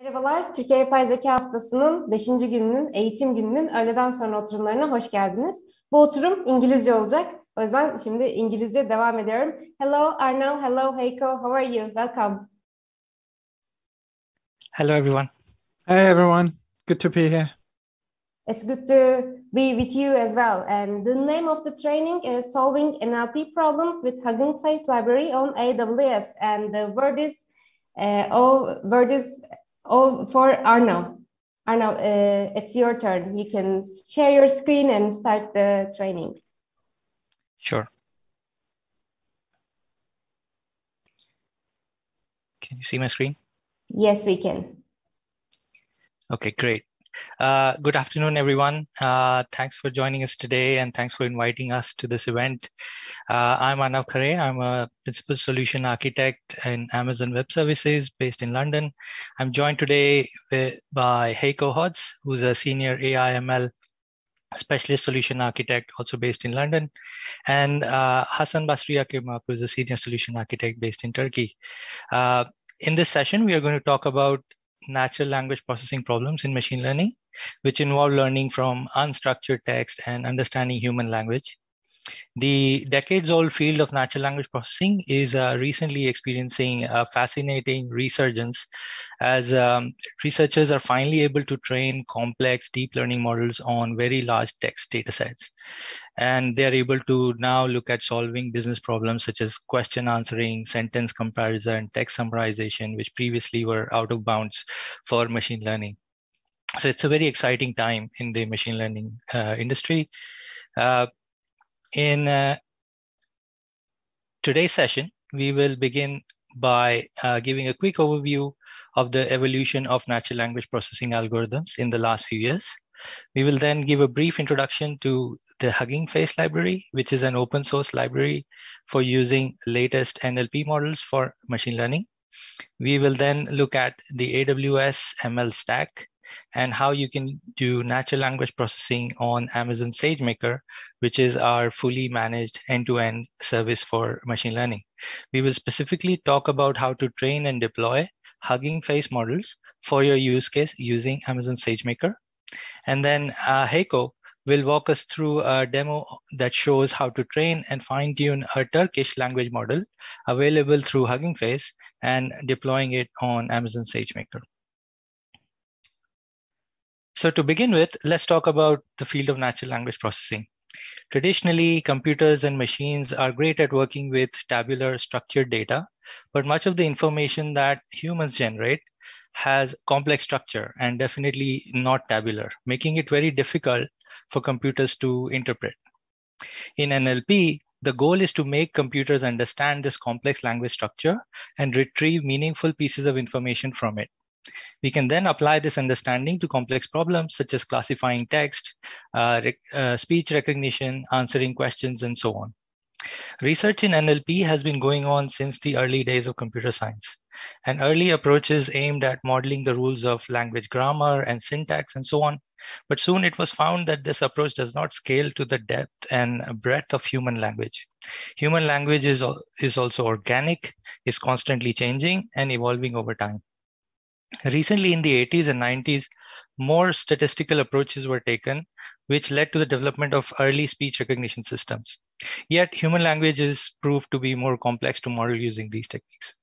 Merhabalar, Türkiye Yapay Zeka Haftası'nın 5. gününün, eğitim gününün öğleden sonra oturumlarına hoş geldiniz. Bu oturum İngilizce olacak. O yüzden şimdi İngilizce devam ediyorum. Hello Arnav, hello Heiko, how are you? Welcome. Hello, everyone. Hey, everyone. Good to be here. It's good to be with you as well. And the name of the training is Solving NLP Problems with HuggingFace Library on AWS. And the word is for Arnav. Arnav, it's your turn. You can share your screen and start the training. Sure. Can you see my screen? Yes, we can. Okay, great. Good afternoon, everyone. Thanks for joining us today, and thanks for inviting us to this event. I'm Arnav Khare. I'm a Principal Solution Architect in Amazon Web Services based in London. I'm joined today by Heiko Hotz, who's a Senior AI/ML Specialist Solution Architect, also based in London, and Hasan Basri Akirmak, who's a Senior Solution Architect based in Turkey. In this session, we are going to talk about natural language processing problems in machine learning, which involve learning from unstructured text and understanding human language. The decades-old field of natural language processing is recently experiencing a fascinating resurgence as researchers are finally able to train complex deep learning models on very large text data sets. And they're able to now look at solving business problems such as question answering, sentence comparison, text summarization, which previously were out of bounds for machine learning. So it's a very exciting time in the machine learning industry. In today's session, we will begin by giving a quick overview of the evolution of natural language processing algorithms in the last few years. We will then give a brief introduction to the HuggingFace Library, which is an open source library for using latest NLP models for machine learning. We will then look at the Aws Ml Stack and how you can do natural language processing on Amazon Sagemaker, which is our fully managed end-to-end service for machine learning. We will specifically talk about how to train and deploy Hugging Face models for your use case using Amazon Sagemaker. And then Heiko will walk us through a demo that shows how to train and fine-tune a Turkish language model available through Hugging Face and deploying it on Amazon Sagemaker. So to begin with, let's talk about the field of natural language processing. Traditionally, computers and machines are great at working with tabular structured data, but much of the information that humans generate has complex structure and definitely not tabular, making it very difficult for computers to interpret. In NLP, the goal is to make computers understand this complex language structure and retrieve meaningful pieces of information from it. We can then apply this understanding to complex problems such as classifying text, speech recognition, answering questions, and so on. Research in NLP has been going on since the early days of computer science, and early approaches aimed at modeling the rules of language grammar and syntax and so on. But soon it was found that this approach does not scale to the depth and breadth of human language. Human language is also organic, is constantly changing and evolving over time. Recently, in the 80s and 90s, more statistical approaches were taken, which led to the development of early speech recognition systems. Yet, human language is proved to be more complex to model using these techniques.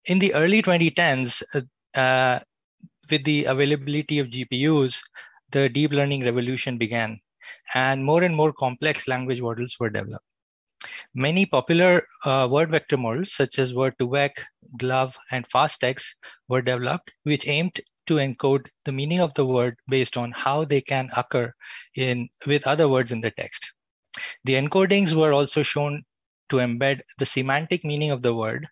In the early 2010s, with the availability of GPUs, the deep learning revolution began, and more complex language models were developed. Many popular word vector models, such as word2vec, GloVe, and FastText, were developed, which aimed to encode the meaning of the word based on how they can occur with other words in the text. The encodings were also shown to embed the semantic meaning of the word,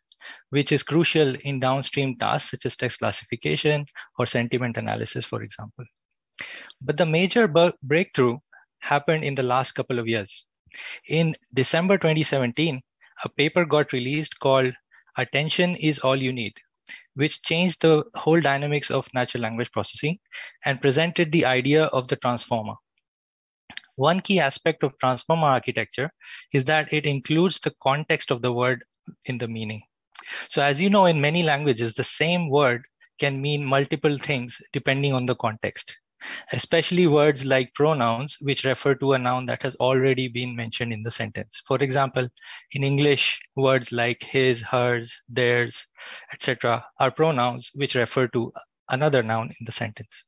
which is crucial in downstream tasks such as text classification or sentiment analysis, for example. But the major breakthrough happened in the last couple of years. In December 2017, a paper got released called Attention is All You Need, which changed the whole dynamics of natural language processing and presented the idea of the transformer. One key aspect of transformer architecture is that it includes the context of the word in the meaning. So as you know, in many languages, the same word can mean multiple things depending on the context, especially words like pronouns, which refer to a noun that has already been mentioned in the sentence. For example, in English, words like his, hers, theirs, etc. are pronouns which refer to another noun in the sentence.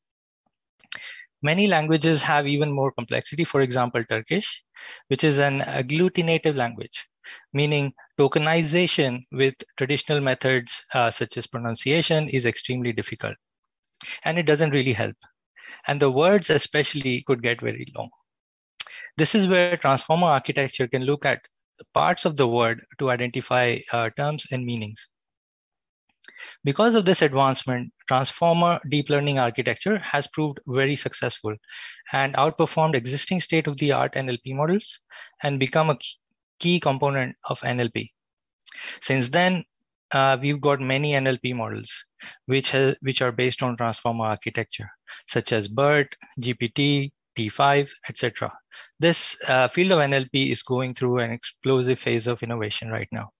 Many languages have even more complexity. For example, Turkish, which is an agglutinative language, meaning tokenization with traditional methods such as pronunciation is extremely difficult. And it doesn't really help. And the words especially could get very long. This is where transformer architecture can look at parts of the word to identify terms and meanings. Because of this advancement, transformer deep learning architecture has proved very successful and outperformed existing state-of-the-art NLP models and become a key component of NLP. Since then, we've got many NLP models which are based on transformer architecture, such as BERT, GPT, T5, etc. This field of NLP is going through an explosive phase of innovation right now.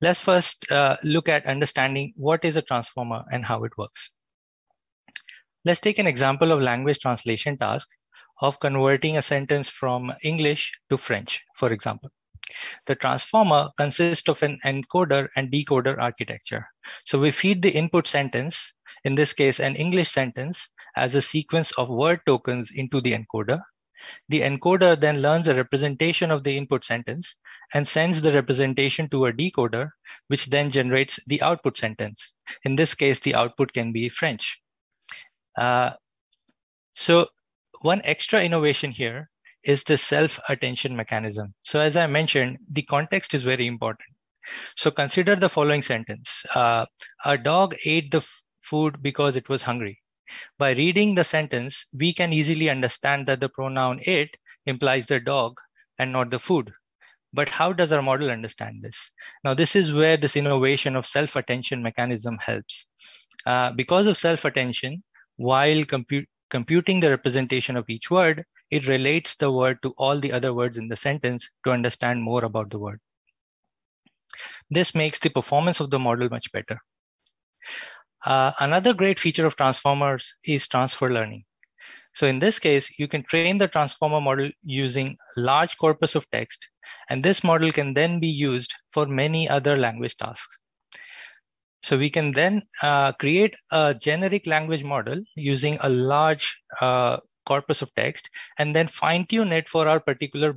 Let's first look at understanding what is a transformer and how it works. Let's take an example of language translation task of converting a sentence from English to French, for example. The transformer consists of an encoder and decoder architecture. So we feed the input sentence, in this case, an English sentence, as a sequence of word tokens into the encoder. The encoder then learns a representation of the input sentence and sends the representation to a decoder, which then generates the output sentence. In this case, the output can be French. So one extra innovation here is the self-attention mechanism. So as I mentioned, the context is very important. So consider the following sentence. A dog ate the food because it was hungry. By reading the sentence, we can easily understand that the pronoun it implies the dog and not the food. But how does our model understand this? Now, this is where this innovation of self-attention mechanism helps. Because of self-attention, while computing the representation of each word, it relates the word to all the other words in the sentence to understand more about the word. This makes the performance of the model much better. Another great feature of transformers is transfer learning. So in this case, you can train the transformer model using large corpus of text, and this model can then be used for many other language tasks. So we can then create a generic language model using a large corpus of text and then fine-tune it for our particular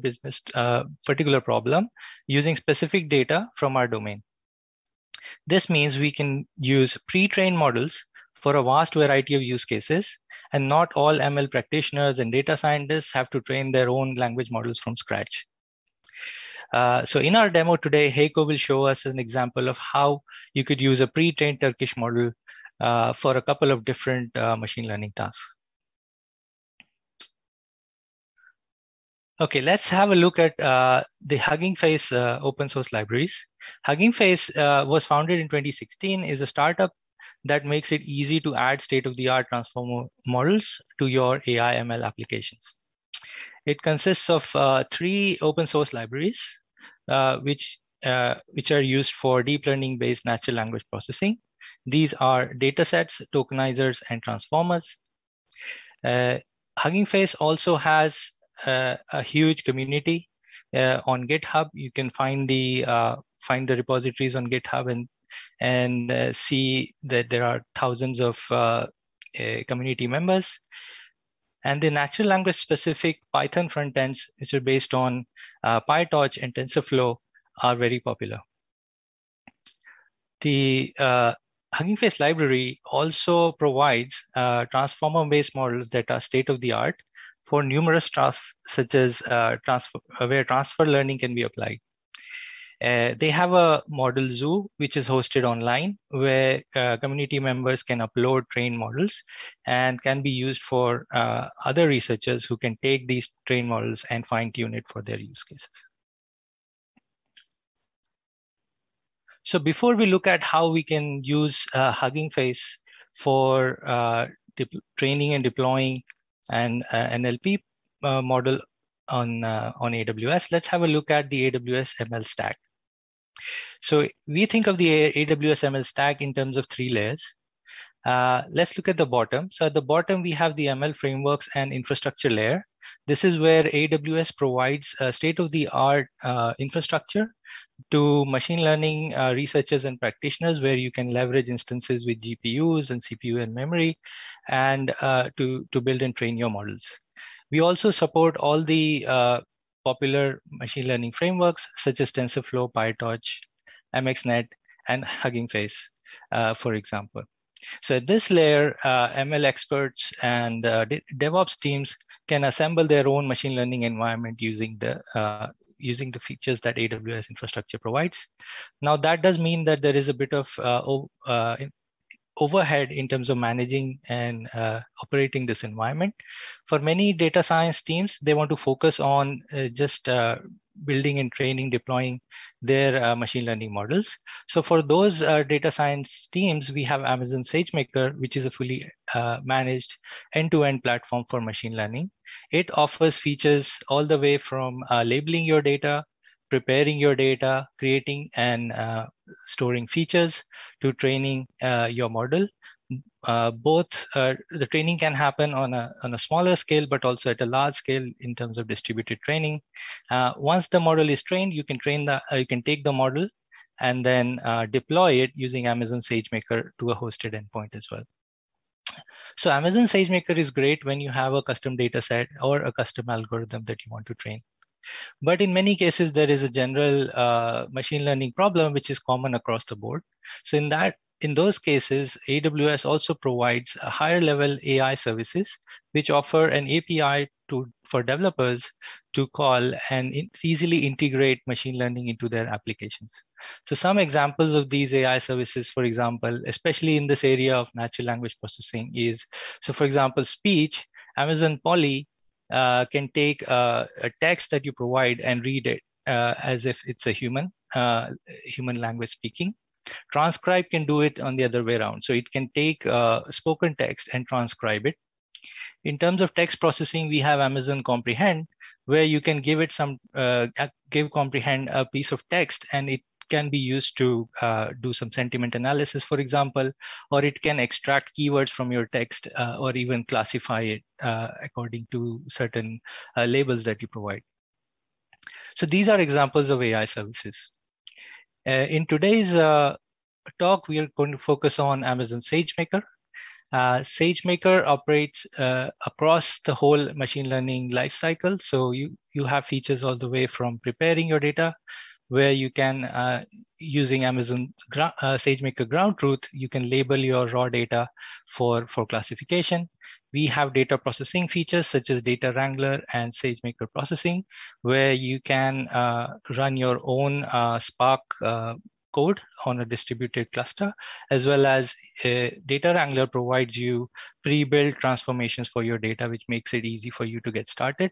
particular problem using specific data from our domain. This means we can use pre-trained models for a vast variety of use cases, and not all ML practitioners and data scientists have to train their own language models from scratch. So in our demo today, Heiko will show us an example of how you could use a pre-trained Turkish model for a couple of different machine learning tasks. Okay, let's have a look at the HuggingFace open source libraries. HuggingFace was founded in 2016, is a startup that makes it easy to add state-of-the-art transformer models to your AI ML applications. It consists of 3 open source libraries, which are used for deep learning-based natural language processing. These are datasets, tokenizers, and transformers. HuggingFace also has a huge community on GitHub. You can find the repositories on GitHub and see that there are thousands of community members. And the natural language specific Python frontends, which are based on PyTorch and TensorFlow, are very popular. The HuggingFace library also provides transformer-based models that are state-of-the-art for numerous tasks, such as where transfer learning can be applied. They have a model zoo, which is hosted online, where community members can upload trained models and can be used for other researchers who can take these trained models and fine-tune it for their use cases. So before we look at how we can use HuggingFace for training and deploying an NLP model on AWS, let's have a look at the AWS ML Stack. So we think of the AWS ML stack in terms of 3 layers. Let's look at the bottom. So at the bottom, we have the ML frameworks and infrastructure layer. This is where AWS provides a state-of-the-art infrastructure to machine learning researchers and practitioners, where you can leverage instances with GPUs and CPU and memory, and to build and train your models. We also support all the popular machine learning frameworks such as TensorFlow, PyTorch, MXNet, and HuggingFace, for example. So at this layer, ML experts and DevOps teams can assemble their own machine learning environment using the features that AWS infrastructure provides. Now, that does mean that there is a bit of overhead in terms of managing and operating this environment. For many data science teams, they want to focus on just building and training, deploying their machine learning models. So for those data science teams, we have Amazon SageMaker, which is a fully managed end-to-end platform for machine learning. It offers features all the way from labeling your data, preparing your data, creating and storing features, to training your model. The training can happen on a smaller scale, but also at a large scale in terms of distributed training. Once the model is trained, you can take the model and then deploy it using Amazon SageMaker to a hosted endpoint as well. So Amazon SageMaker is great when you have a custom data set or a custom algorithm that you want to train. But in many cases, there is a general machine learning problem, which is common across the board. So in those cases, AWS also provides a higher level AI services, which offer an API for developers to call and easily integrate machine learning into their applications. So some examples of these AI services, for example, especially in this area of natural language processing is, so for example, speech, Amazon Poly can take a text that you provide and read it as if it's a human language speaking. Transcribe can do it on the other way around. So it can take spoken text and transcribe it. In terms of text processing, we have Amazon Comprehend, where you can give it give Comprehend a piece of text, and it can be used to do some sentiment analysis, for example, or it can extract keywords from your text or even classify it according to certain labels that you provide. So these are examples of AI services. In today's talk, we are going to focus on Amazon SageMaker. SageMaker operates across the whole machine learning lifecycle. So you have features all the way from preparing your data, where you can, using Amazon SageMaker ground truth, you can label your raw data for classification. We have data processing features such as Data Wrangler and SageMaker processing, where you can run your own Spark code on a distributed cluster, as well as Data Wrangler provides you pre-built transformations for your data, which makes it easy for you to get started.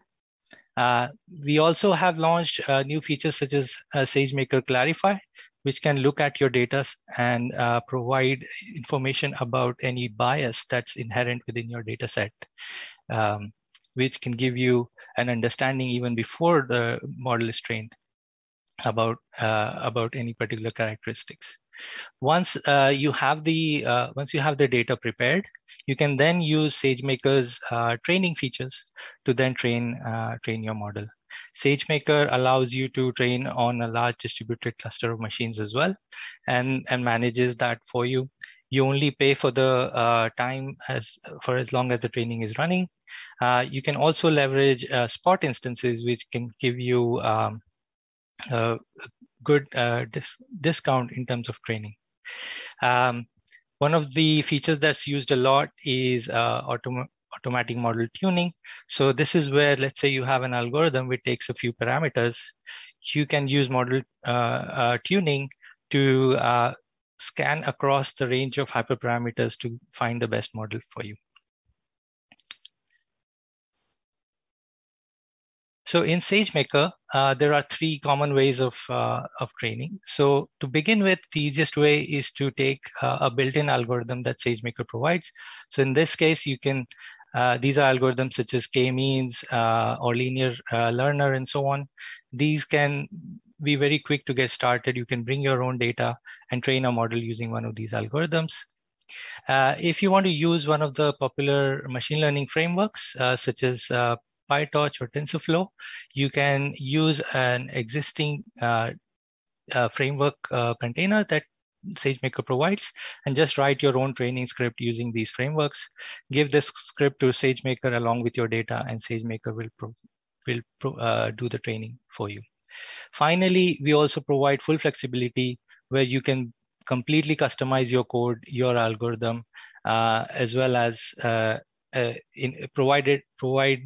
We also have launched new features such as SageMaker Clarify, which can look at your data and provide information about any bias that's inherent within your data set, which can give you an understanding even before the model is trained about any particular characteristics. Once you have the data prepared, you can then use SageMaker's training features to then train your model. SageMaker allows you to train on a large distributed cluster of machines as well, and manages that for you. You only pay for the time as long as the training is running. You can also leverage spot instances, which can give you good discount in terms of training. One of the features that's used a lot is automatic model tuning. So this is where, let's say you have an algorithm which takes a few parameters. You can use model tuning to scan across the range of hyperparameters to find the best model for you. So in SageMaker, there are 3 common ways of training. So to begin with, the easiest way is to take a built-in algorithm that SageMaker provides. So in this case, you can, these are algorithms such as k-means or linear learner and so on. These can be very quick to get started. You can bring your own data and train a model using one of these algorithms. If you want to use one of the popular machine learning frameworks, such as PyTorch or TensorFlow, you can use an existing framework container that SageMaker provides and just write your own training script using these frameworks. Give this script to SageMaker along with your data, and SageMaker will do the training for you. Finally, we also provide full flexibility where you can completely customize your code, your algorithm, as well as provide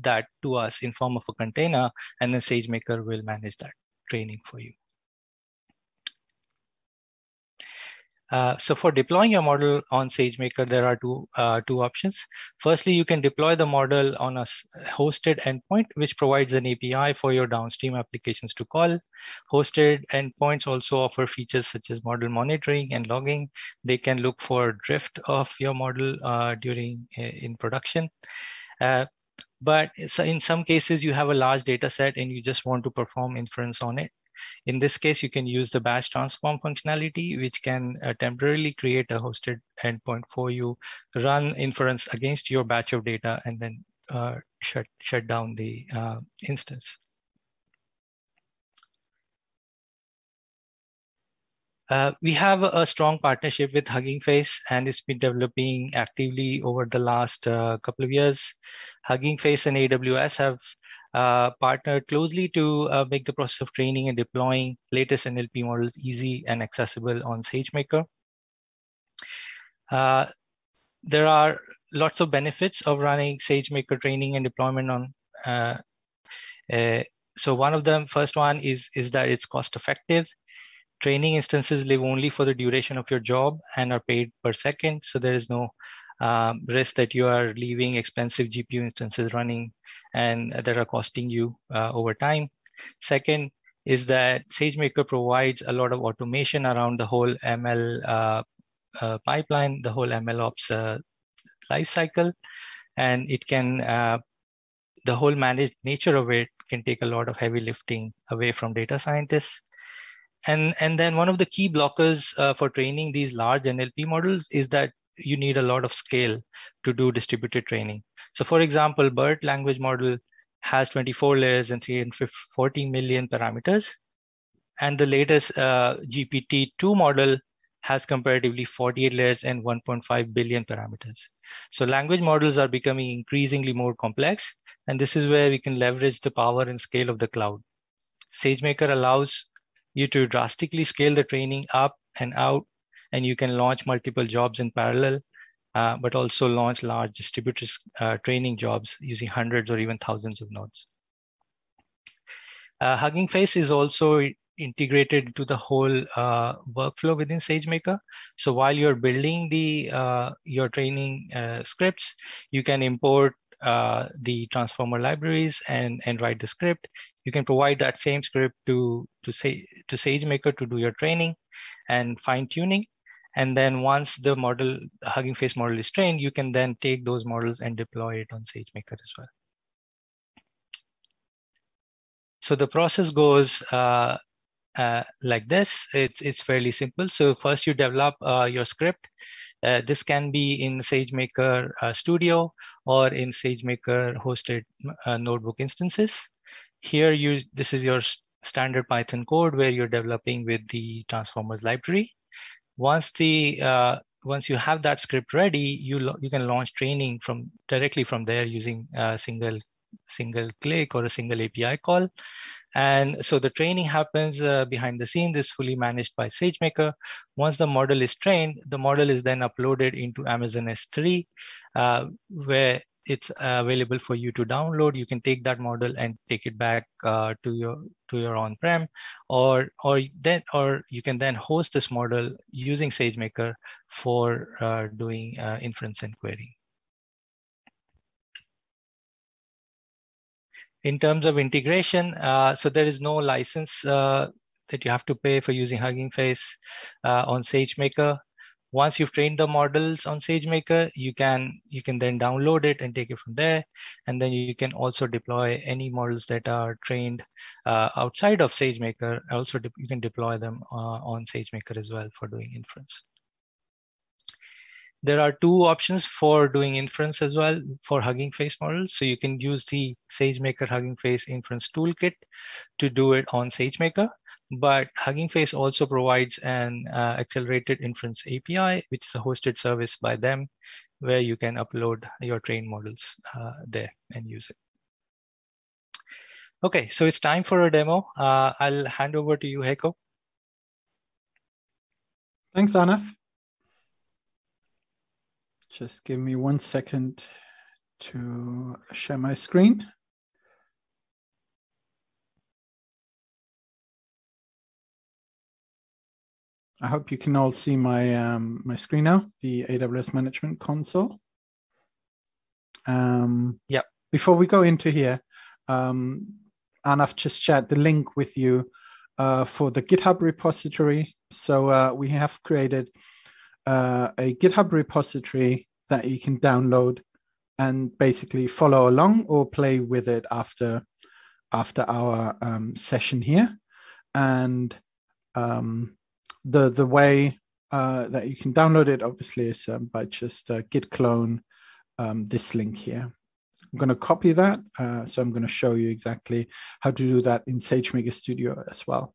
that to us in form of a container, and then SageMaker will manage that training for you. So for deploying your model on SageMaker, there are two options. Firstly, you can deploy the model on a hosted endpoint, which provides an API for your downstream applications to call. Hosted endpoints also offer features such as model monitoring and logging. They can look for drift of your model in production. But in some cases, you have a large data set and you just want to perform inference on it. In this case, you can use the batch transform functionality, which can temporarily create a hosted endpoint for you, run inference against your batch of data, and then shut down the instance. We have a strong partnership with HuggingFace, and it's been developing actively over the last couple of years. HuggingFace and AWS have partnered closely to make the process of training and deploying latest NLP models easy and accessible on SageMaker. There are lots of benefits of running SageMaker training and deployment on. So one of them, first one is that it's cost effective. Training instances live only for the duration of your job and are paid per second. So there is no risk that you are leaving expensive GPU instances running and that are costing you over time. Second is that SageMaker provides a lot of automation around the whole ML pipeline, the whole ML ops lifecycle, and it can, the whole managed nature of it can take a lot of heavy lifting away from data scientists. And then one of the key blockers for training these large NLP models is that you need a lot of scale to do distributed training. So for example, BERT language model has 24 layers and 340 million parameters. And the latest GPT-2 model has comparatively 48 layers and 1.5 billion parameters. So language models are becoming increasingly more complex. And this is where we can leverage the power and scale of the cloud. SageMaker allows you to drastically scale the training up and out, and you can launch multiple jobs in parallel, but also launch large distributed training jobs using hundreds or even thousands of nodes. HuggingFace is also integrated into the whole workflow within SageMaker. So while you're building your training scripts, you can import the transformer libraries and write the script. You can provide that same script to SageMaker to do your training and fine tuning. And then once the HuggingFace model is trained, you can then take those models and deploy it on SageMaker as well. So the process goes like this. It's fairly simple. So first you develop your script. This can be in SageMaker Studio or in SageMaker hosted notebook instances. Here, this is your standard Python code where you're developing with the transformers library. Once you have that script ready, you can launch training directly from there using a single click or a single API call. And so the training happens behind the scenes, is fully managed by SageMaker. Once the model is trained, the model is then uploaded into Amazon S3, where it's available for you to download. You can take that model and take it back to your on-prem, or you can then host this model using SageMaker for doing inference and querying. In terms of integration, so there is no license that you have to pay for using HuggingFace on SageMaker. Once you've trained the models on SageMaker, you can then download it and take it from there. And then you can also deploy any models that are trained outside of SageMaker. Also, you can deploy them on SageMaker as well for doing inference. There are two options for doing inference as well for Hugging Face models. So you can use the SageMaker Hugging Face Inference Toolkit to do it on SageMaker. But Hugging Face also provides an accelerated inference API, which is a hosted service by them, where you can upload your trained models there and use it. Okay, so it's time for a demo. I'll hand over to you, Heiko. Thanks, Arnav. Just give me 1 second to share my screen. I hope you can all see my my screen now, the AWS Management Console. Yeah. Before we go into here, Arnav just shared the link with you for the GitHub repository. So we have created a GitHub repository that you can download and basically follow along or play with it after our session here. And the way that you can download it obviously is by just git clone this link here. I'm going to copy that, so I'm going to show you exactly how to do that in Sagemaker Studio as well.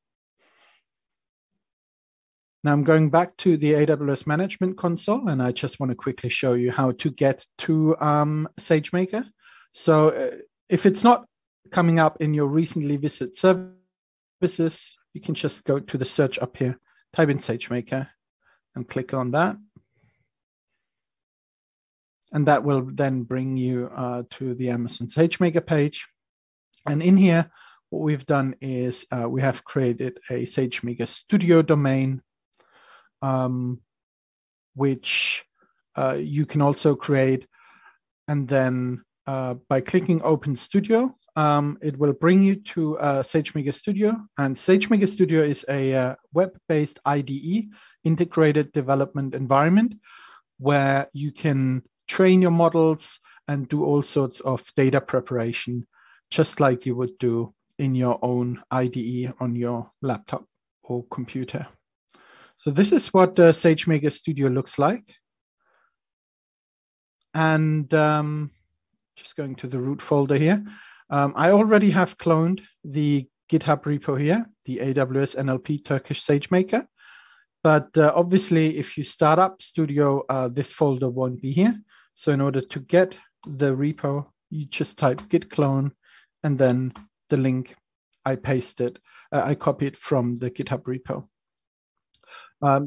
Now I'm going back to the AWS Management Console, and I just want to quickly show you how to get to SageMaker. So if it's not coming up in your recently visited services, you can just go to the search up here, type in SageMaker, and click on that. And that will then bring you to the Amazon SageMaker page. And in here, what we've done is we have created a SageMaker Studio domain, which you can also create. And then by clicking Open Studio, it will bring you to SageMaker Studio. And SageMaker Studio is a web-based IDE, integrated development environment, where you can train your models and do all sorts of data preparation, just like you would do in your own IDE on your laptop or computer. So this is what SageMaker Studio looks like. And just going to the root folder here. I already have cloned the GitHub repo here, the AWS NLP Turkish SageMaker. But obviously, if you start up Studio, this folder won't be here. So in order to get the repo, you just type git clone, and then the link I pasted, I copied from the GitHub repo.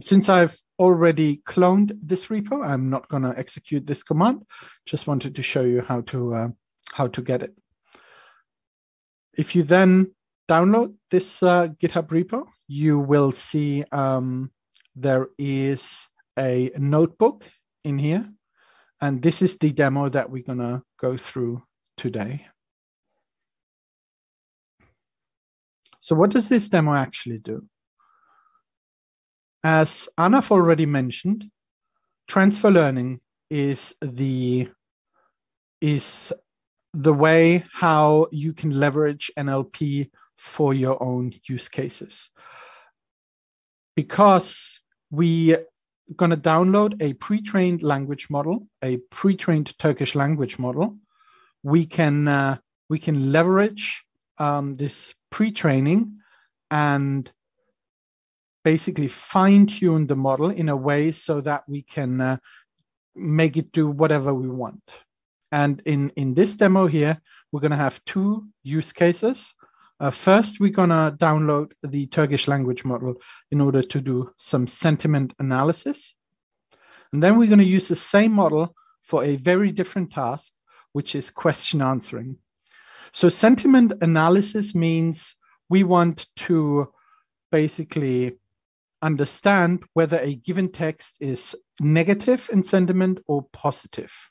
Since I've already cloned this repo, I'm not going to execute this command. Just wanted to show you how to get it. If you then download this GitHub repo, you will see there is a notebook in here. And this is the demo that we're going to go through today. So what does this demo actually do? As Arnav already mentioned, transfer learning is the way how you can leverage NLP for your own use cases. Because we going to download a pre-trained language model, a pre-trained Turkish language model, we can leverage this pre-training and basically fine-tune the model in a way so that we can make it do whatever we want. And in this demo here, we're going to have two use cases. First, we're going to download the Turkish language model in order to do some sentiment analysis. And then we're going to use the same model for a very different task, which is question answering. So sentiment analysis means we want to basically understand whether a given text is negative in sentiment or positive.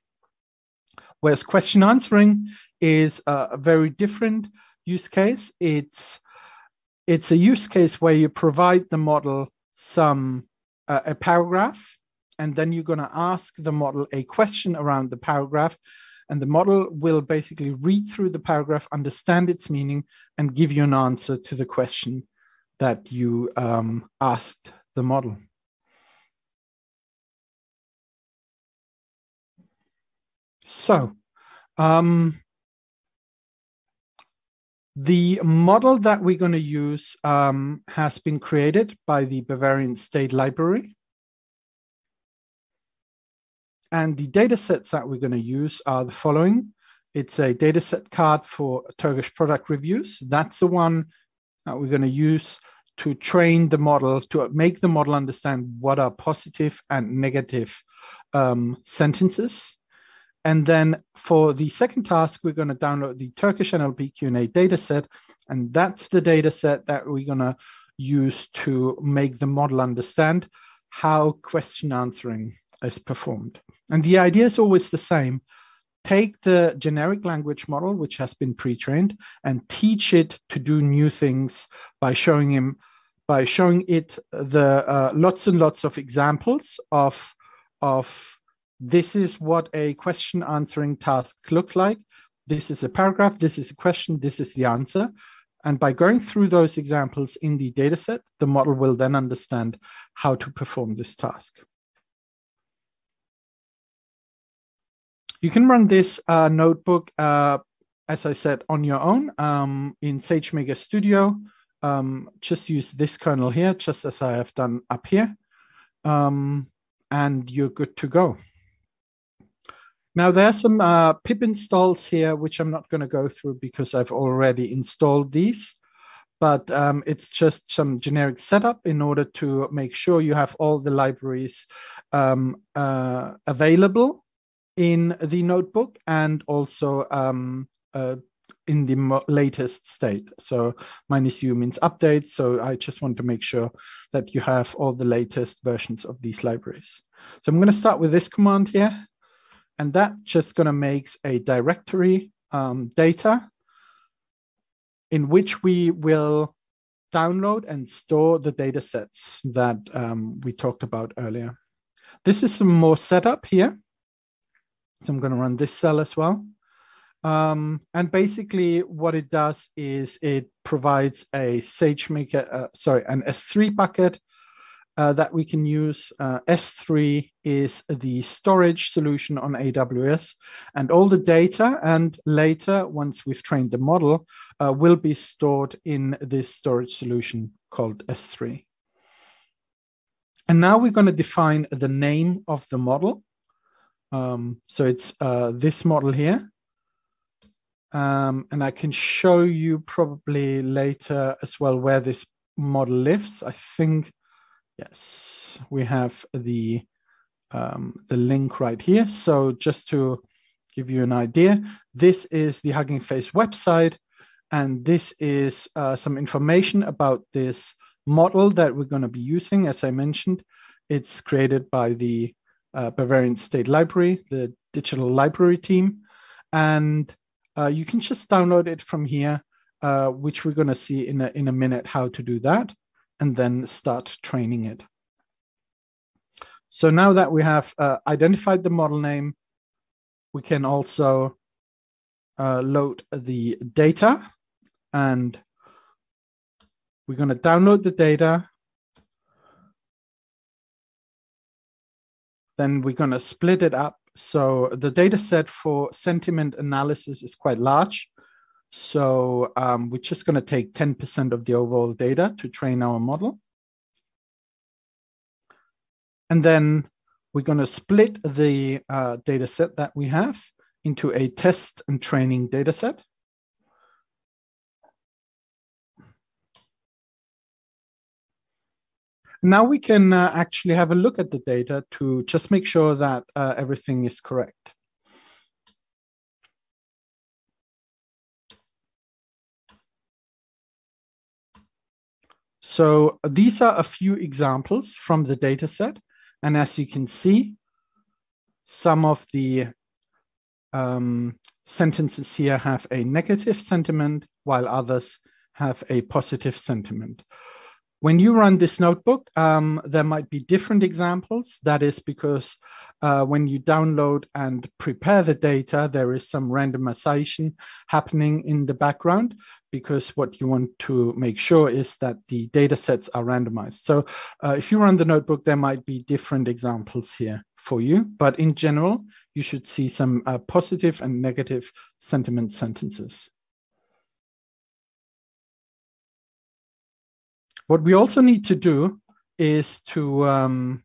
Whereas question answering is a very different use case. It's a use case where you provide the model some a paragraph, and then you're going to ask the model a question around the paragraph, and the model will basically read through the paragraph, understand its meaning, and give you an answer to the question that you asked the model. So, the model that we're going to use has been created by the Bavarian State Library. And the data sets that we're going to use are the following. It's a data set card for Turkish product reviews. That's the one that we're going to use to train the model, to make the model understand what are positive and negative sentences. And then for the second task, we're going to download the Turkish NLP Q&A dataset. And that's the dataset that we're going to use to make the model understand how question answering is performed. And the idea is always the same. Take the generic language model, which has been pre-trained, and teach it to do new things by showing it the lots and lots of examples of this is what a question answering task looks like. This is a paragraph, this is a question, this is the answer. And by going through those examples in the dataset, the model will then understand how to perform this task. You can run this notebook, as I said, on your own in Sagemaker Studio. Just use this kernel here, just as I have done up here, and you're good to go. Now, there are some pip installs here, which I'm not going to go through because I've already installed these, but it's just some generic setup in order to make sure you have all the libraries available in the notebook and also in the latest state. So -u means update. So I just want to make sure that you have all the latest versions of these libraries. So I'm going to start with this command here. And that just going to make a directory data in which we will download and store the data sets that we talked about earlier. This is some more setup here. So I'm going to run this cell as well. And basically what it does is it provides a SageMaker, an S3 bucket that we can use. S3 is the storage solution on AWS, and all the data and later, once we've trained the model, will be stored in this storage solution called S3. And now we're going to define the name of the model. So it's this model here. And I can show you probably later as well where this model lives. I think, yes, we have the link right here. So just to give you an idea, this is the HuggingFace website, and this is some information about this model that we're going to be using. As I mentioned, it's created by the Bavarian State Library, the digital library team, and you can just download it from here, which we're going to see in a minute how to do that, and then start training it. So now that we have identified the model name, we can also load the data, and we're going to download the data. Then we're going to split it up. So the data set for sentiment analysis is quite large. So we're just going to take 10% of the overall data to train our model. And then we're going to split the data set that we have into a test and training data set. Now we can actually have a look at the data to just make sure that everything is correct. So these are a few examples from the data set. And as you can see, some of the sentences here have a negative sentiment, while others have a positive sentiment. When you run this notebook, there might be different examples. That is because when you download and prepare the data, there is some randomization happening in the background, because what you want to make sure is that the data sets are randomized. So if you run the notebook, there might be different examples here for you. But in general, you should see some positive and negative sentiment sentences. What we also need to do is to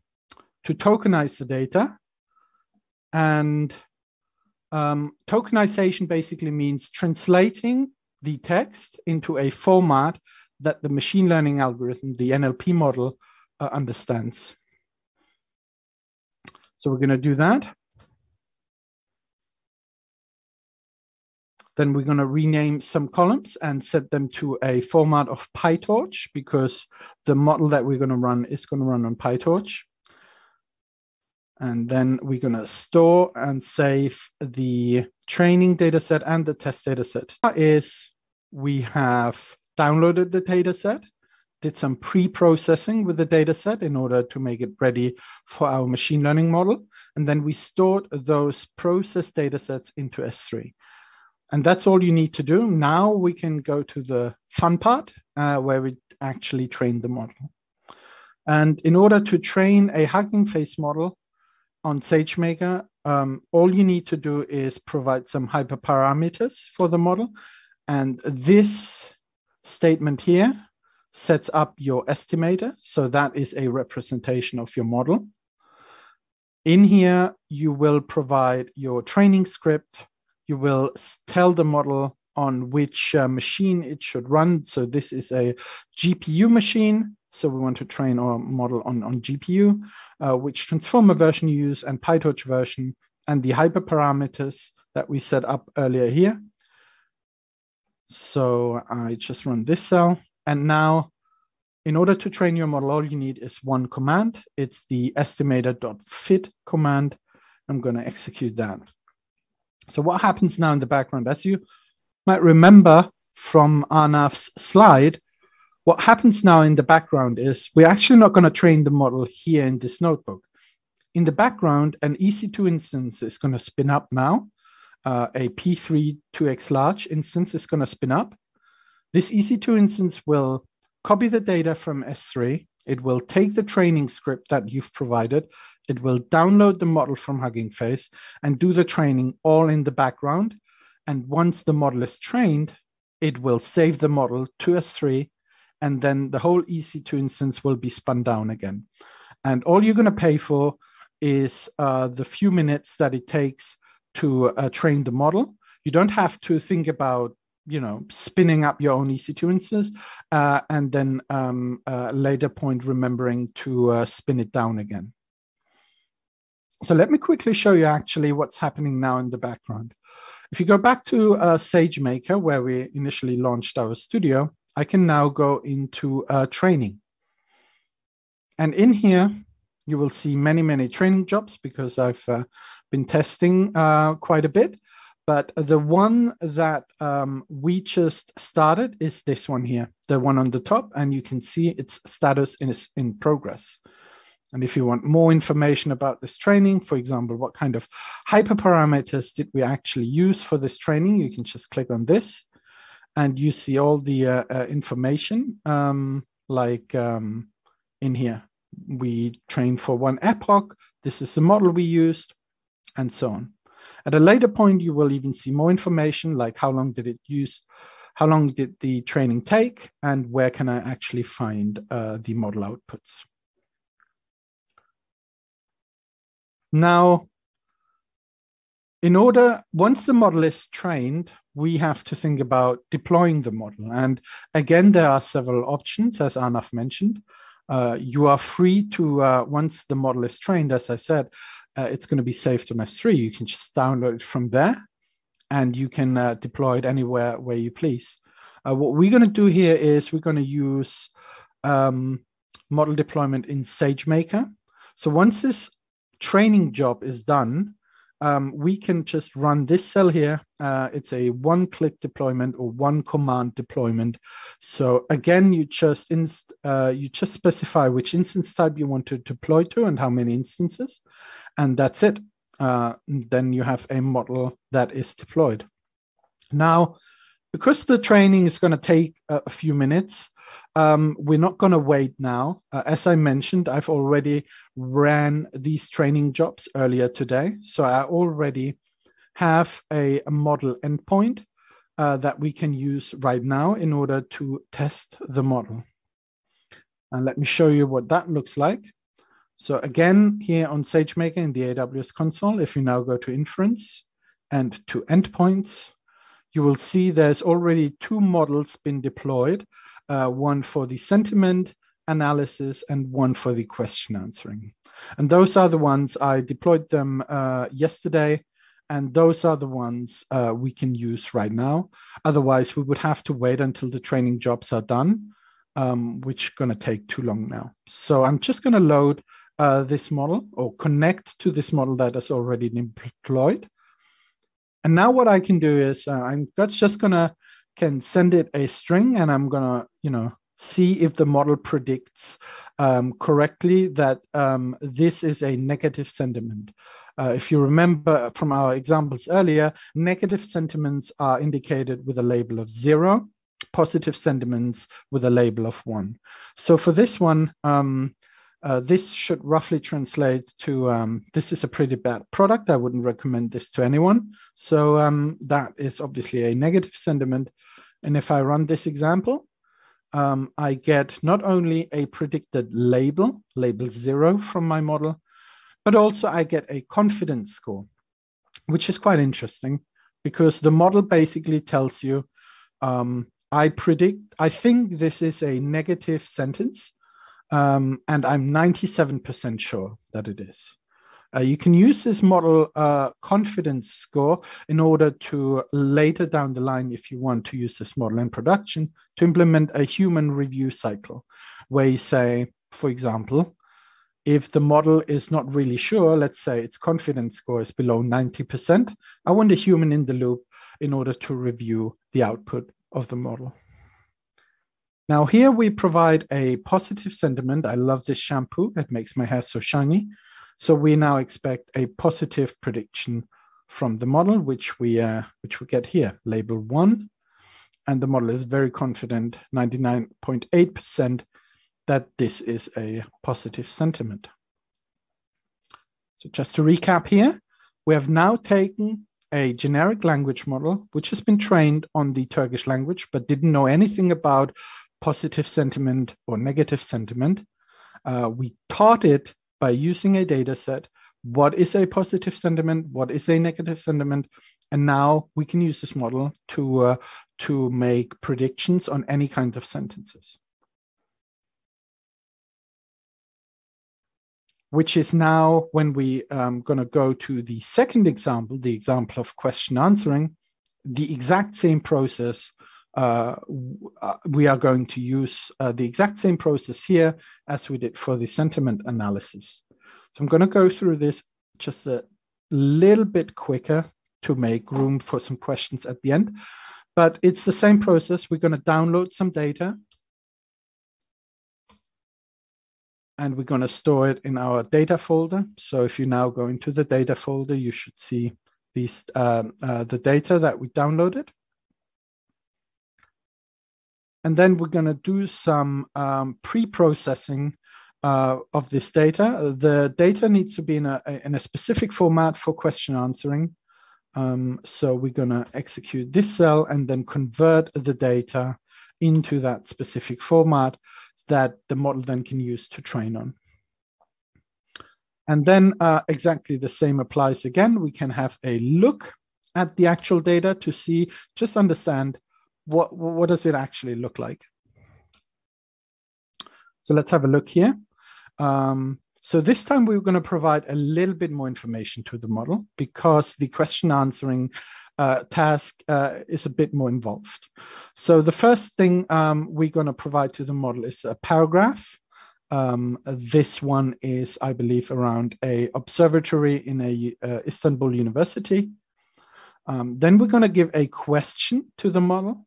tokenize the data. And tokenization basically means translating the text into a format that the machine learning algorithm, the NLP model, understands. So we're going to do that. Then we're going to rename some columns and set them to a format of PyTorch, because the model that we're going to run is going to run on PyTorch. And then we're going to store and save the training data set and the test data set. We have downloaded the data set, did some pre-processing with the data set in order to make it ready for our machine learning model. And then we stored those processed data sets into S3. And that's all you need to do. Now we can go to the fun part where we actually train the model. And in order to train a HuggingFace model on SageMaker, all you need to do is provide some hyperparameters for the model. And this statement here sets up your estimator. So that is a representation of your model. In here, you will provide your training script. You will tell the model on which machine it should run. So this is a GPU machine. So we want to train our model on GPU, which transformer version you use and PyTorch version, and the hyperparameters that we set up earlier here. So I just run this cell. And now, in order to train your model, all you need is one command. It's the estimator.fit command. I'm going to execute that. So what happens now in the background, as you might remember from Arnav's slide, what happens now in the background is we're actually not going to train the model here in this notebook. In the background, an EC2 instance is going to spin up now. A P3 2x large instance is going to spin up. This EC2 instance will copy the data from S3. It will take the training script that you've provided. It will download the model from HuggingFace and do the training all in the background. And once the model is trained, it will save the model to S3, and then the whole EC2 instance will be spun down again. And all you're going to pay for is the few minutes that it takes to train the model. You don't have to think about, spinning up your own EC2 instance and then later point remembering to spin it down again. So let me quickly show you actually what's happening now in the background. If you go back to SageMaker, where we initially launched our studio, I can now go into training. And in here, you will see many, many training jobs because I've been testing quite a bit. But the one that we just started is this one here, the one on the top, and you can see its status is in progress. And if you want more information about this training, for example, what kind of hyperparameters did we actually use for this training, you can just click on this and you see all the information in here. We trained for one epoch, this is the model we used, and so on. At a later point, you will even see more information like how long did it use, how long did the training take, and where can I actually find the model outputs. Now, once the model is trained, we have to think about deploying the model. And again, there are several options, as Arnav mentioned. You are free to, once the model is trained, as I said, it's going to be saved to S3. You can just download it from there and you can deploy it anywhere where you please. What we're going to do here is we're going to use model deployment in SageMaker. So once this training job is done, we can just run this cell here. It's a one-click deployment or one command deployment. So again, you just specify which instance type you want to deploy to and how many instances, and that's it. Then you have a model that is deployed. Now, because the training is going to take a few minutes, we're not going to wait now. As I mentioned, I've already ran these training jobs earlier today. So I already have a model endpoint that we can use right now in order to test the model. And let me show you what that looks like. So again, here on SageMaker in the AWS console, if you now go to inference and to endpoints, you will see there's already two models been deployed, one for the sentiment analysis and one for the question answering. And those are the ones I deployed them yesterday, and those are the ones we can use right now. Otherwise, we would have to wait until the training jobs are done, which is going to take too long now. So I'm just going to load this model or connect to this model that is already deployed. And now what I can do is I'm just can send it a string, and I'm gonna see if the model predicts correctly that this is a negative sentiment. If you remember from our examples earlier, negative sentiments are indicated with a label of 0, positive sentiments with a label of 1. So for this one, this should roughly translate to this is a pretty bad product. I wouldn't recommend this to anyone. So that is obviously a negative sentiment. And if I run this example, I get not only a predicted label 0 from my model, but also I get a confidence score, which is quite interesting because the model basically tells you, I think this is a negative sentence. And I'm 97% sure that it is. You can use this model confidence score in order to later down the line, if you want to use this model in production, to implement a human review cycle where you say, for example, if the model is not really sure, let's say its confidence score is below 90%, I want a human in the loop in order to review the output of the model. Now here we provide a positive sentiment. I love this shampoo. It makes my hair so shiny. So we now expect a positive prediction from the model, which we get here, label 1. And the model is very confident, 99.8%, that this is a positive sentiment. So just to recap here, we have now taken a generic language model, which has been trained on the Turkish language, but didn't know anything about positive sentiment or negative sentiment. We taught it by using a data set. What is a positive sentiment? What is a negative sentiment? And now we can use this model to make predictions on any kind of sentences. Which is now when we going to go to the second example, the example of question answering, the exact same process. We are going to use the exact same process here as we did for the sentiment analysis. So I'm going to go through this just a little bit quicker to make room for some questions at the end. But it's the same process. We're going to download some data. And we're going to store it in our data folder. So if you now go into the data folder, you should see these the data that we downloaded. And then we're going to do some pre-processing of this data. The data needs to be in a specific format for question answering. So we're going to execute this cell and then convert the data into that specific format that the model then can use to train on. And then exactly the same applies again. We can have a look at the actual data to see, just understand what does it actually look like. So let's have a look here. So this time we're going to provide a little bit more information to the model because the question answering task is a bit more involved. So the first thing we're going to provide to the model is a paragraph This one is, I believe, around a observatory in a Istanbul university. Then we're going to give a question to the model.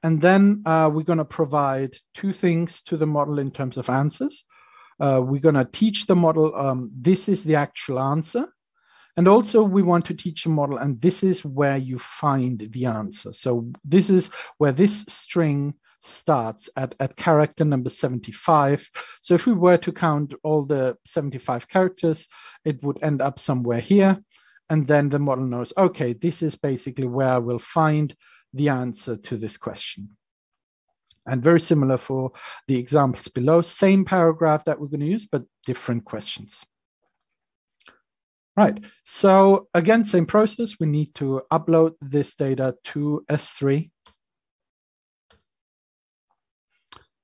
And then we're going to provide two things to the model in terms of answers. We're going to teach the model, this is the actual answer. And also we want to teach the model, and this is where you find the answer. So this is where this string starts at character number 75. So if we were to count all the 75 characters, it would end up somewhere here. And then the model knows, okay, this is basically where I will find the answer to this question. And very similar for the examples below, same paragraph that we're going to use, but different questions. Right, so again, same process. We need to upload this data to S3.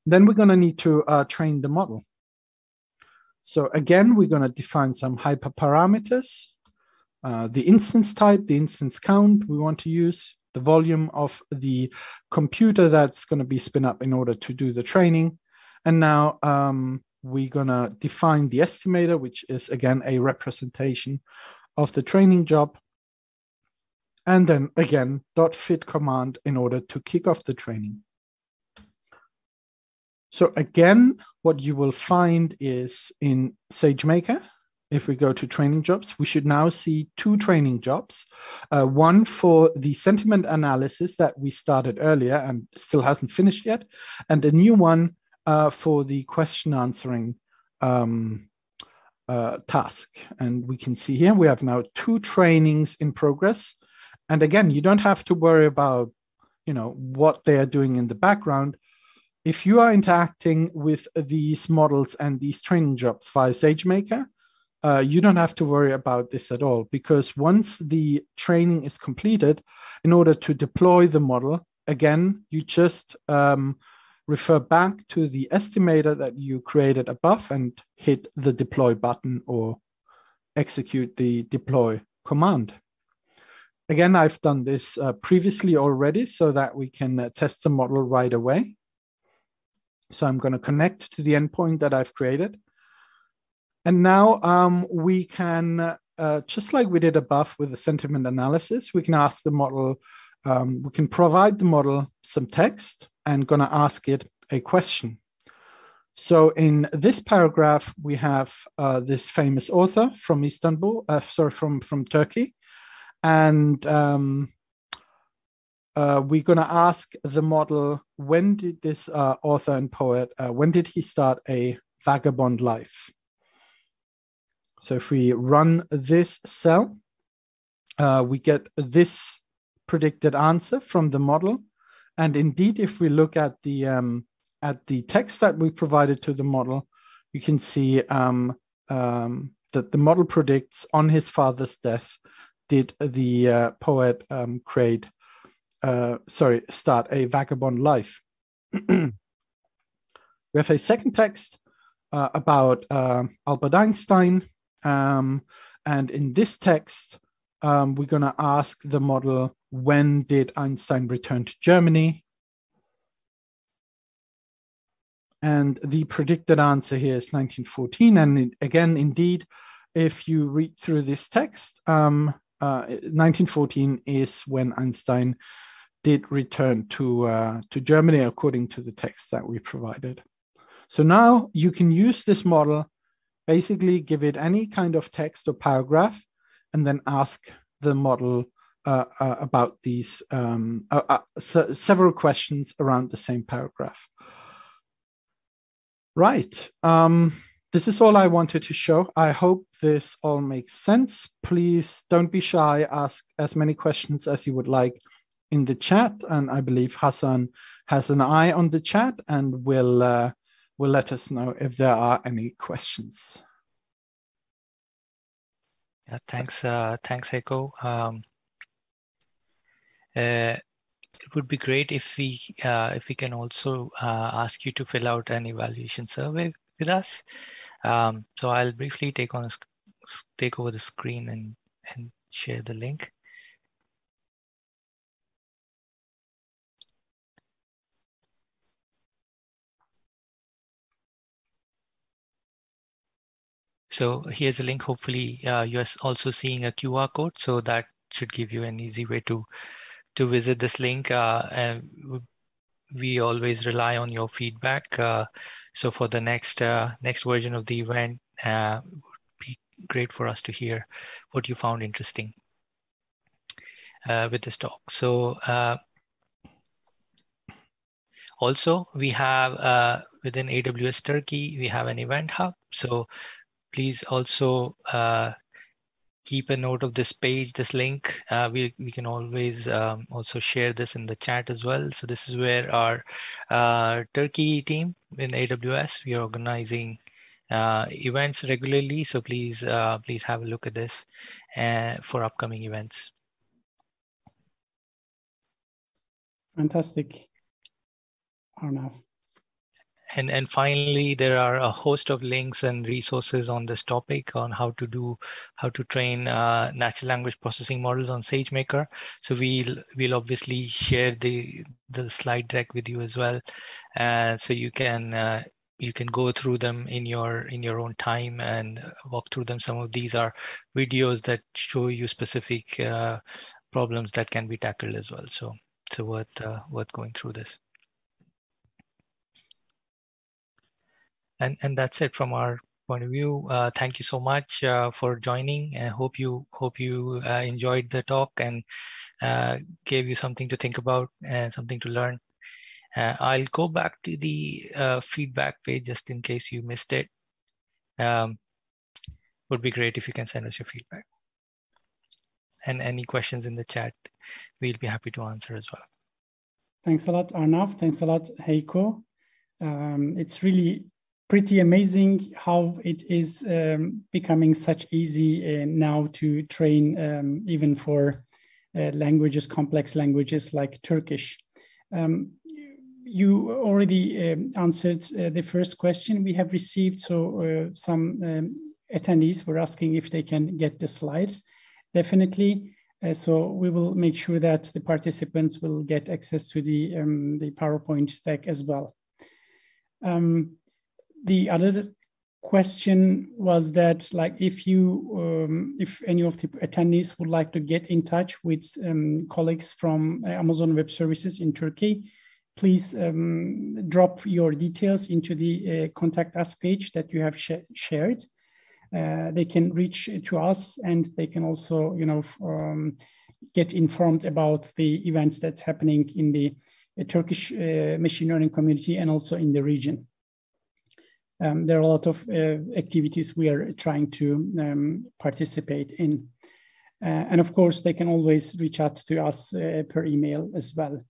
Then we're going to need to train the model. So again, we're going to define some hyperparameters, the instance type, the instance count we want to use, the volume of the computer that's going to be spin up in order to do the training. And now we're going to define the estimator, which is, again, a representation of the training job. And then, again, .fit command in order to kick off the training. So again, what you will find is in SageMaker, if we go to training jobs, we should now see two training jobs. One for the sentiment analysis that we started earlier and still hasn't finished yet, and a new one for the question answering task. And we can see here we have now two trainings in progress. And again, you don't have to worry about, what they are doing in the background. If you are interacting with these models and these training jobs via SageMaker, you don't have to worry about this at all, because once the training is completed, in order to deploy the model, again, you just refer back to the estimator that you created above and hit the deploy button or execute the deploy command. Again, I've done this previously already so that we can test the model right away. So I'm going to connect to the endpoint that I've created. And now we can, just like we did above with the sentiment analysis, we can ask the model, we can provide the model some text and going to ask it a question. So in this paragraph, we have this famous author from Istanbul, from Turkey. And we're going to ask the model, when did this author and poet, when did he start a vagabond life? So if we run this cell, we get this predicted answer from the model. And indeed, if we look at the text that we provided to the model, you can see that the model predicts on his father's death, did the poet start a vagabond life. We have a second text about Albert Einstein. And in this text, we're going to ask the model, when did Einstein return to Germany? And the predicted answer here is 1914. And again, indeed, if you read through this text, 1914 is when Einstein did return to Germany, according to the text that we provided. So now you can use this model, basically give it any kind of text or paragraph, and then ask the model about these several questions around the same paragraph. Right. This is all I wanted to show. I hope this all makes sense. Please don't be shy. Ask as many questions as you would like in the chat. And I believe Hassan has an eye on the chat and will let us know if there are any questions. Yeah, thanks, Heiko. It would be great if we can also ask you to fill out an evaluation survey with us. So I'll briefly take over the screen and share the link. So here's a link. Hopefully you're also seeing a QR code, so that should give you an easy way to visit this link. And we always rely on your feedback. So for the next version of the event, it would be great for us to hear what you found interesting with this talk. So also we have within AWS Turkey, we have an event hub. So please also keep a note of this page, this link. We can always also share this in the chat as well. So this is where our Turkey team in AWS, we are organizing events regularly. So please have a look at this for upcoming events. Fantastic, Arnav. And finally, there are a host of links and resources on this topic on how to train natural language processing models on Sagemaker. So we'll obviously share the slide deck with you as well, so you can go through them in your own time and walk through them. Some of these are videos that show you specific problems that can be tackled as well. So worth going through this. And that's it from our point of view. Thank you so much for joining, and hope you enjoyed the talk and gave you something to think about and something to learn. I'll go back to the feedback page just in case you missed it. Would be great if you can send us your feedback. And any questions in the chat, we'll be happy to answer as well. Thanks a lot, Arnav. Thanks a lot, Heiko. It's really pretty amazing how it is becoming such easy now to train even for languages, complex languages like Turkish. You already answered the first question we have received. So some attendees were asking if they can get the slides. Definitely. So we will make sure that the participants will get access to the PowerPoint deck as well. The other question was that, like, if any of the attendees would like to get in touch with colleagues from Amazon Web Services in Turkey, please drop your details into the contact us page that you have shared. They can reach to us, and they can also, get informed about the events that's happening in the Turkish machine learning community and also in the region. There are a lot of activities we are trying to participate in. And of course, they can always reach out to us per email as well.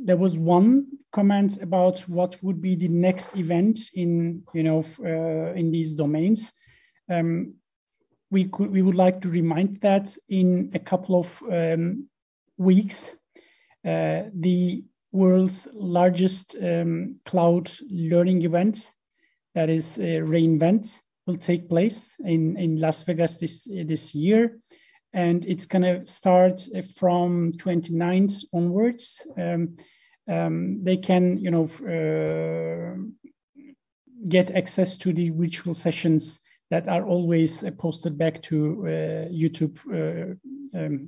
There was one comment about what would be the next event in these domains. We would like to remind that in a couple of weeks, the world's largest cloud learning event, that is reInvent, will take place in Las Vegas this year. And it's going to start from 29th onwards. They can, get access to the virtual sessions that are always posted back to YouTube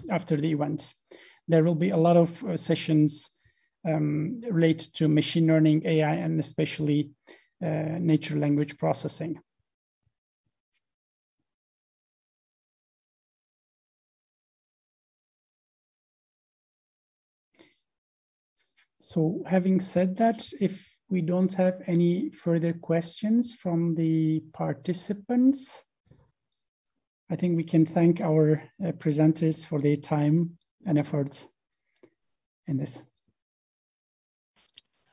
after the events. There will be a lot of sessions related to machine learning, AI, and especially natural language processing. So having said that, if we don't have any further questions from the participants, I think we can thank our presenters for their time and efforts in this.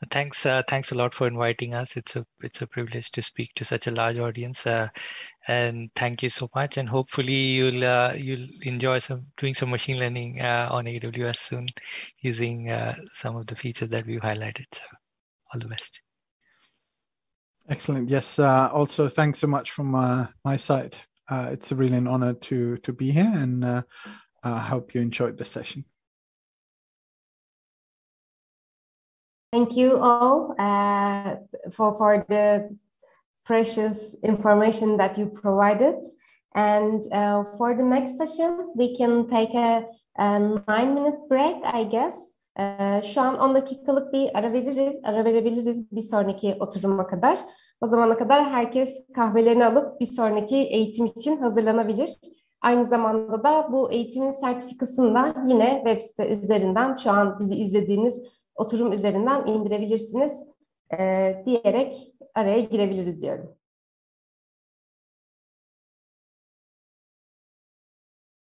Thanks a lot for inviting us. It's a privilege to speak to such a large audience, and thank you so much. And hopefully you'll enjoy doing some machine learning on AWS soon, using some of the features that we've highlighted. So all the best. Excellent. Yes. Also, thanks so much from my side. It's really an honor to be here, and I hope you enjoyed the session. Thank you all for the precious information that you provided. And for the next session, we can take a 9-minute break, I guess. Şu an 10 dakikalık bir ara verebiliriz bir sonraki oturuma kadar. O zamana kadar herkes kahvelerini alıp bir sonraki eğitim için hazırlanabilir. Aynı zamanda da bu eğitimin sertifikasını da yine web site üzerinden, şu an bizi izlediğiniz oturum üzerinden indirebilirsiniz diyerek araya girebiliriz diyorum.